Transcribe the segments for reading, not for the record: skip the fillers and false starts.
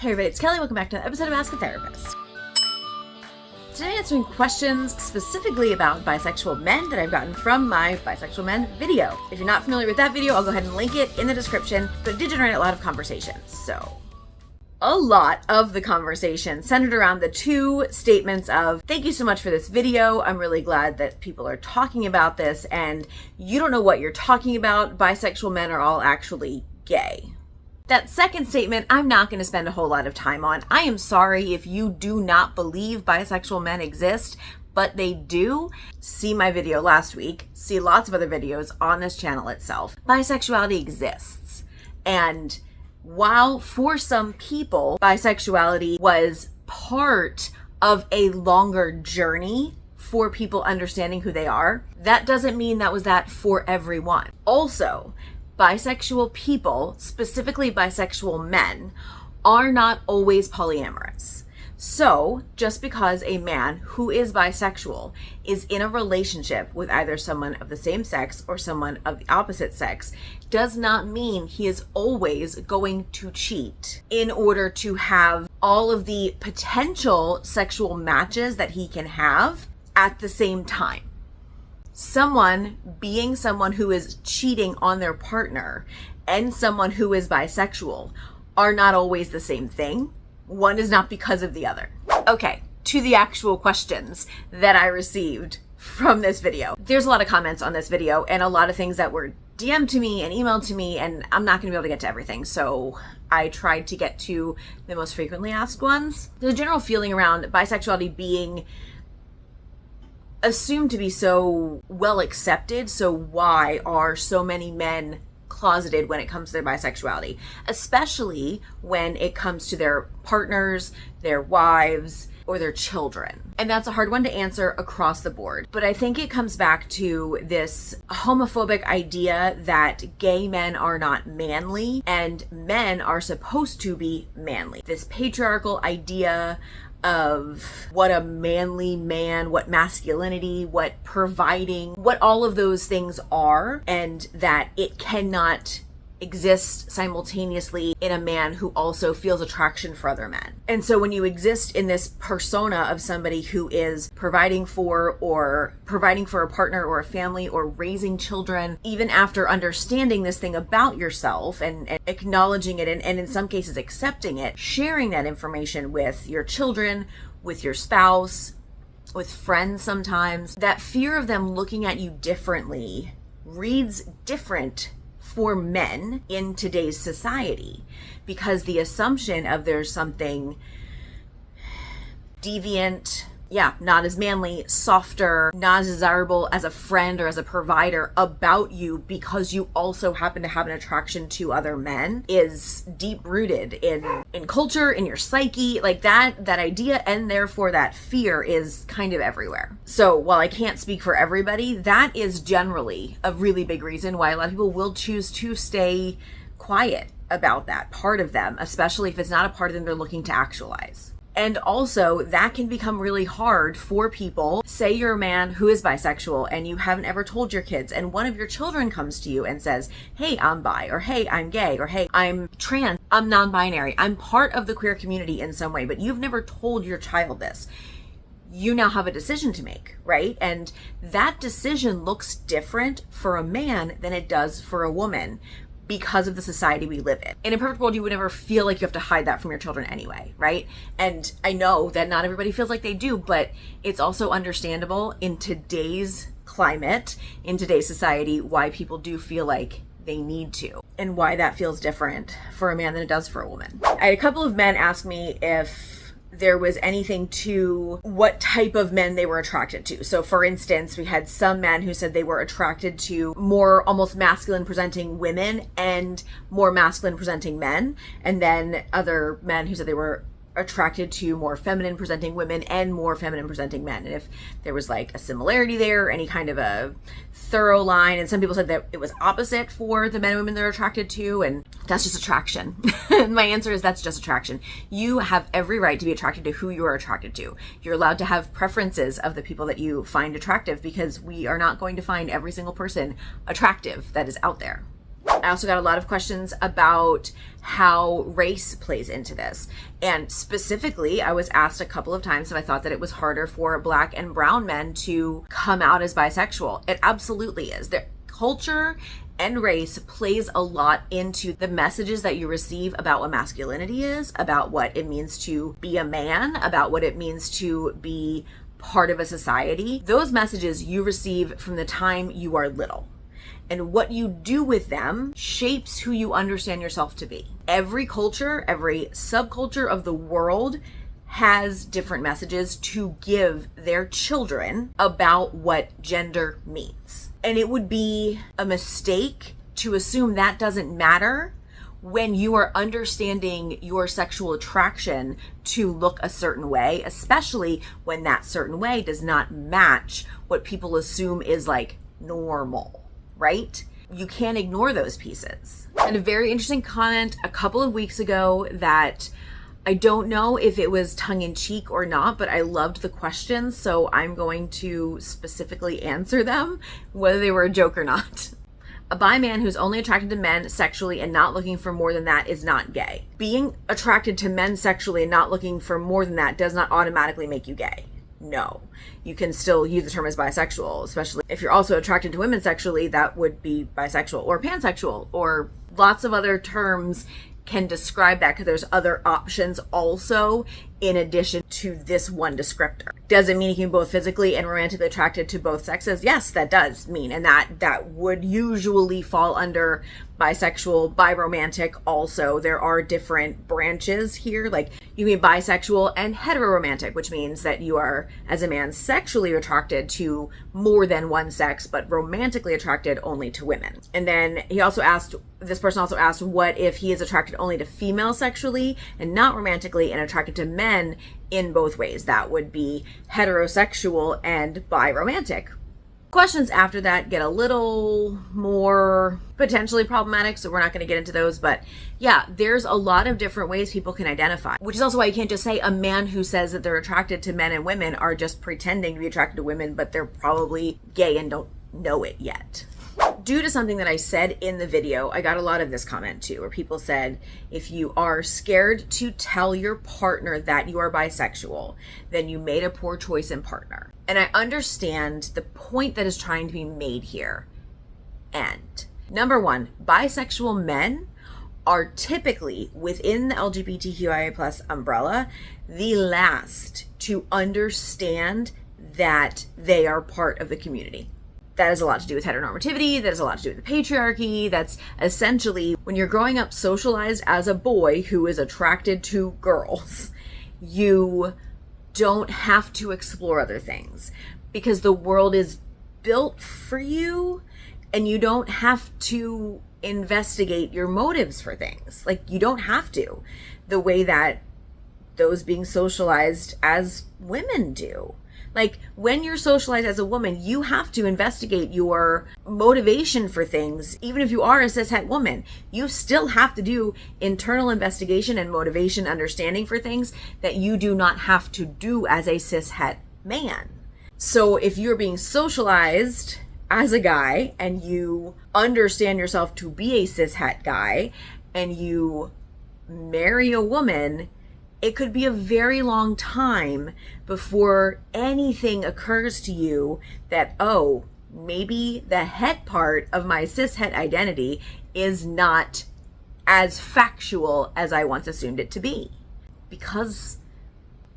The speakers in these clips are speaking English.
Hey everybody, it's Kelly. Welcome back to another episode of Ask a Therapist. Today I'm answering questions specifically about bisexual men that I've gotten from my Bisexual Men video. If you're not familiar with that video, I'll go ahead and link it in the description, but it did generate a lot of conversation. So, a lot of the conversation centered around the two statements of, thank you so much for this video. I'm really glad that people are talking about this, and you don't know what you're talking about. Bisexual men are all actually gay. That second statement, I'm not going to spend a whole lot of time on. I am sorry if you do not believe bisexual men exist, but they do. See my video last week. See lots of other videos on this channel itself. Bisexuality exists. And while for some people, bisexuality was part of a longer journey for people understanding who they are, that doesn't mean that was that for everyone. Also, bisexual people, specifically bisexual men, are not always polyamorous. So, just because a man who is bisexual is in a relationship with either someone of the same sex or someone of the opposite sex, does not mean he is always going to cheat in order to have all of the potential sexual matches that he can have at the same time. Someone being someone who is cheating on their partner and someone who is bisexual are not always the same thing. One is not because of the other. Okay, to the actual questions that I received from this video. There's a lot of comments on this video and a lot of things that were DM'd to me and emailed to me, and I'm not going to be able to get to everything. So I tried to get to the most frequently asked ones. There's a general feeling around bisexuality being assumed to be so well accepted, so why are so many men closeted when it comes to their bisexuality, especially when it comes to their partners, their wives, or their children? And that's a hard one to answer across the board. But I think it comes back to this homophobic idea that gay men are not manly and men are supposed to be manly. This patriarchal idea of what a manly man, what masculinity, what providing, what all of those things are, and that it cannot exist simultaneously in a man who also feels attraction for other men. And so when you exist in this persona of somebody who is providing for a partner or a family or raising children, even after understanding this thing about yourself and acknowledging it and in some cases accepting it, sharing that information with your children, with your spouse, with friends sometimes, that fear of them looking at you differently reads different for men in today's society, because the assumption of there's something deviant, not as manly, softer, not as desirable as a friend or as a provider about you because you also happen to have an attraction to other men is deep rooted in culture, in your psyche. Like that idea, and therefore that fear is kind of everywhere. So while I can't speak for everybody, that is generally a really big reason why a lot of people will choose to stay quiet about that part of them, especially if it's not a part of them they're looking to actualize. And also, that can become really hard for people. Say you're a man who is bisexual and you haven't ever told your kids, and one of your children comes to you and says, hey, I'm bi, or hey, I'm gay, or hey, I'm trans, I'm non-binary, I'm part of the queer community in some way, but you've never told your child this. You now have a decision to make, right? And that decision looks different for a man than it does for a woman, because of the society we live in. In a perfect world, you would never feel like you have to hide that from your children anyway, right? And I know that not everybody feels like they do, but it's also understandable in today's climate, in today's society, why people do feel like they need to, and why that feels different for a man than it does for a woman. I had a couple of men ask me if there was anything to what type of men they were attracted to. So for instance, we had some men who said they were attracted to more almost masculine presenting women and more masculine presenting men. And then other men who said they were attracted to more feminine presenting women and more feminine presenting men. And if there was like a similarity there, any kind of a thorough line. And some people said that it was opposite for the men and women they're attracted to, and that's just attraction. My answer is that's just attraction. You have every right to be attracted to who you are attracted to. You're allowed to have preferences of the people that you find attractive, because we are not going to find every single person attractive that is out there. I also got a lot of questions about how race plays into this. And specifically, I was asked a couple of times if I thought that it was harder for Black and brown men to come out as bisexual. It absolutely is. Their culture and race plays a lot into the messages that you receive about what masculinity is, about what it means to be a man, about what it means to be part of a society. Those messages you receive from the time you are little. And what you do with them shapes who you understand yourself to be. Every culture, every subculture of the world has different messages to give their children about what gender means. And it would be a mistake to assume that doesn't matter when you are understanding your sexual attraction to look a certain way, especially when that certain way does not match what people assume is like normal, right? You can't ignore those pieces. And a very interesting comment a couple of weeks ago that I don't know if it was tongue-in-cheek or not, but I loved the questions, so I'm going to specifically answer them, whether they were a joke or not. A bi man who's only attracted to men sexually and not looking for more than that is not gay. Being attracted to men sexually and not looking for more than that does not automatically make you gay. No. You can still use the term as bisexual, especially if you're also attracted to women sexually, that would be bisexual or pansexual, or lots of other terms can describe that because there's other options also in addition to this one descriptor. Does it mean you can be both physically and romantically attracted to both sexes? Yes, that does mean, and that would usually fall under bisexual, biromantic also. There are different branches here, like you can be bisexual and heteroromantic, which means that you are, as a man, sexually attracted to more than one sex, but romantically attracted only to women. And then this person also asked, what if he is attracted only to females sexually and not romantically and attracted to men in both ways? That would be heterosexual and biromantic. Questions after that get a little more potentially problematic, so we're not going to get into those. But yeah, there's a lot of different ways people can identify, which is also why you can't just say a man who says that they're attracted to men and women are just pretending to be attracted to women, but they're probably gay and don't know it yet. Due to something that I said in the video, I got a lot of this comment too, where people said, if you are scared to tell your partner that you are bisexual, then you made a poor choice in partner. And I understand the point that is trying to be made here. And number one, bisexual men are typically within the LGBTQIA+ umbrella, the last to understand that they are part of the community. That has a lot to do with heteronormativity. That has a lot to do with the patriarchy. That's essentially when you're growing up socialized as a boy who is attracted to girls, you don't have to explore other things because the world is built for you and you don't have to investigate your motives for things. Like, you don't have to, the way that those being socialized as women do. Like, when you're socialized as a woman, you have to investigate your motivation for things. Even if you are a cishet woman, you still have to do internal investigation and motivation understanding for things that you do not have to do as a cishet man. So if you're being socialized as a guy and you understand yourself to be a cishet guy and you marry a woman, it could be a very long time before anything occurs to you that, oh, maybe the het part of my cishet identity is not as factual as I once assumed it to be. Because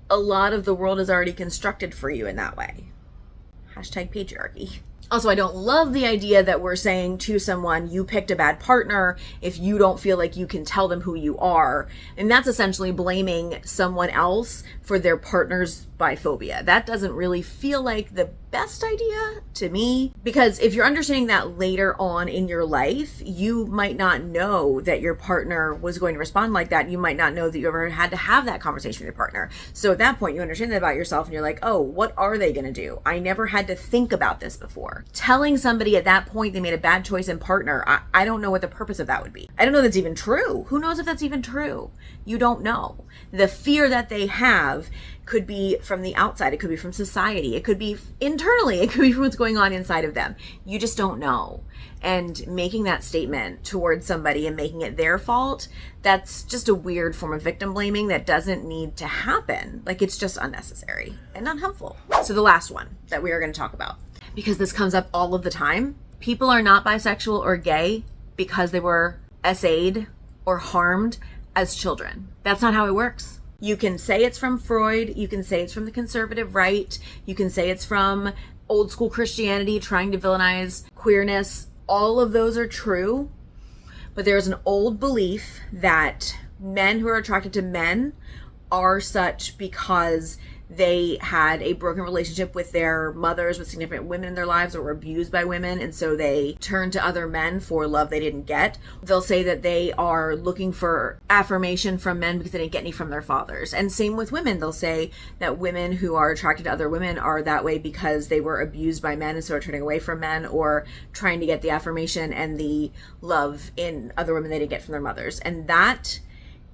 a lot of the world is already constructed for you in that way. Hashtag patriarchy. Also, I don't love the idea that we're saying to someone, you picked a bad partner if you don't feel like you can tell them who you are. And that's essentially blaming someone else for their partner's biphobia. That doesn't really feel like the best idea to me, because if you're understanding that later on in your life, you might not know that your partner was going to respond like that. You might not know that you ever had to have that conversation with your partner. So at that point, you understand that about yourself and you're like, oh, what are they going to do? I never had to think about this before. partner. Telling somebody at that point they made a bad choice in partner, I don't know what the purpose of that would be. I don't know if that's even true. Who knows if that's even true? You don't know. The fear that they have could be from the outside. It could be from society. It could be internally. It could be from what's going on inside of them. You just don't know. And making that statement towards somebody and making it their fault, that's just a weird form of victim blaming that doesn't need to happen. Like, it's just unnecessary and not helpful. So the last one that we are going to talk about, because this comes up all of the time, people are not bisexual or gay because they were SA'd or harmed as children. That's not how it works. You can say it's from Freud. You can say it's from the conservative right. You can say it's from old school Christianity trying to villainize queerness. All of those are true, but there's an old belief that men who are attracted to men are such because they had a broken relationship with their mothers, with significant women in their lives, or were abused by women, and so they turn to other men for love they didn't get. They'll say that they are looking for affirmation from men because they didn't get any from their fathers. And same with women. They'll say that women who are attracted to other women are that way because they were abused by men and so are turning away from men, or trying to get the affirmation and the love in other women they didn't get from their mothers. And that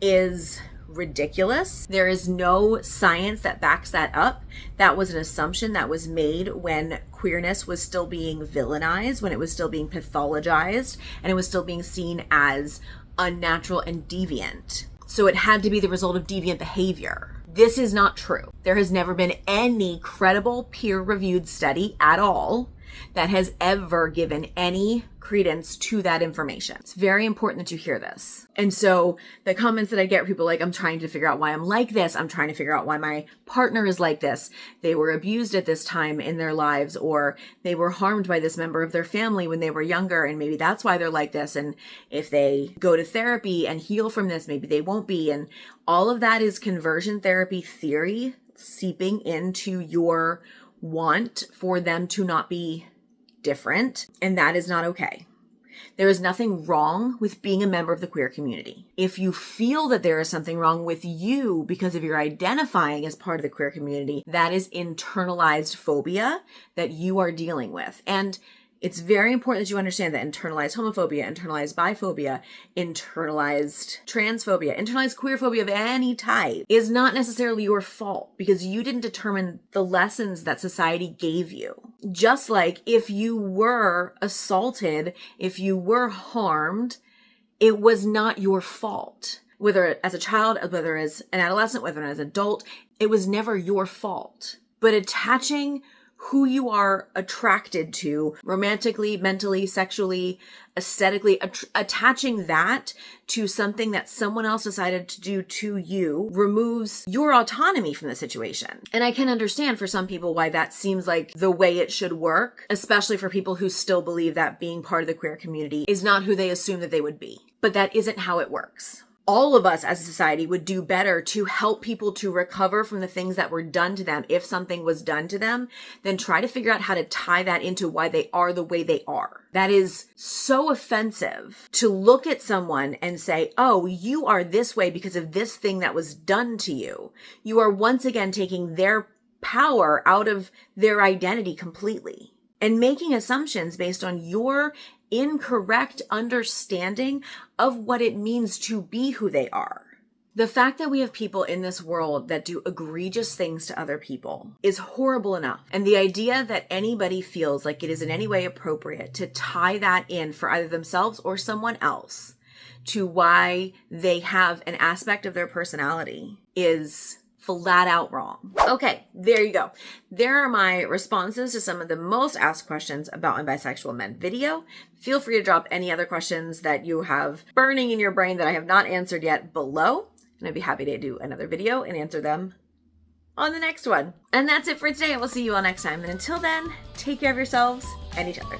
is ridiculous. There is no science that backs that up. That was an assumption that was made when queerness was still being villainized, when it was still being pathologized, and it was still being seen as unnatural and deviant. So it had to be the result of deviant behavior. This is not true. There has never been any credible peer-reviewed study at all that has ever given any credence to that information. It's very important that you hear this. And so the comments that I get, people like, I'm trying to figure out why I'm like this. I'm trying to figure out why my partner is like this. They were abused at this time in their lives, or they were harmed by this member of their family when they were younger, and maybe that's why they're like this. And if they go to therapy and heal from this, maybe they won't be. And all of that is conversion therapy theory seeping into your want for them to not be different, and that is not okay. There is nothing wrong with being a member of the queer community. If you feel that there is something wrong with you because of your identifying as part of the queer community, that is internalized phobia that you are dealing with. And it's very important that you understand that internalized homophobia, internalized biphobia, internalized transphobia, internalized queerphobia of any type is not necessarily your fault, because you didn't determine the lessons that society gave you. Just like if you were assaulted, if you were harmed, it was not your fault. Whether as a child, whether as an adolescent, whether as an adult, it was never your fault. But attaching who you are attracted to romantically, mentally, sexually, aesthetically, attaching that to something that someone else decided to do to you removes your autonomy from the situation. And I can understand for some people why that seems like the way it should work, especially for people who still believe that being part of the queer community is not who they assume that they would be. But that isn't how it works. All of us as a society would do better to help people to recover from the things that were done to them if something was done to them, than try to figure out how to tie that into why they are the way they are. That is so offensive, to look at someone and say, oh, you are this way because of this thing that was done to you. You are once again taking their power out of their identity completely and making assumptions based on your incorrect understanding of what it means to be who they are. The fact that we have people in this world that do egregious things to other people is horrible enough. And the idea that anybody feels like it is in any way appropriate to tie that in for either themselves or someone else to why they have an aspect of their personality is flat out wrong. Okay, there you go. There are my responses to some of the most asked questions about my Bisexual Men video. Feel free to drop any other questions that you have burning in your brain that I have not answered yet below, and I'd be happy to do another video and answer them on the next one. And that's it for today. I will see you all next time. And until then, take care of yourselves and each other.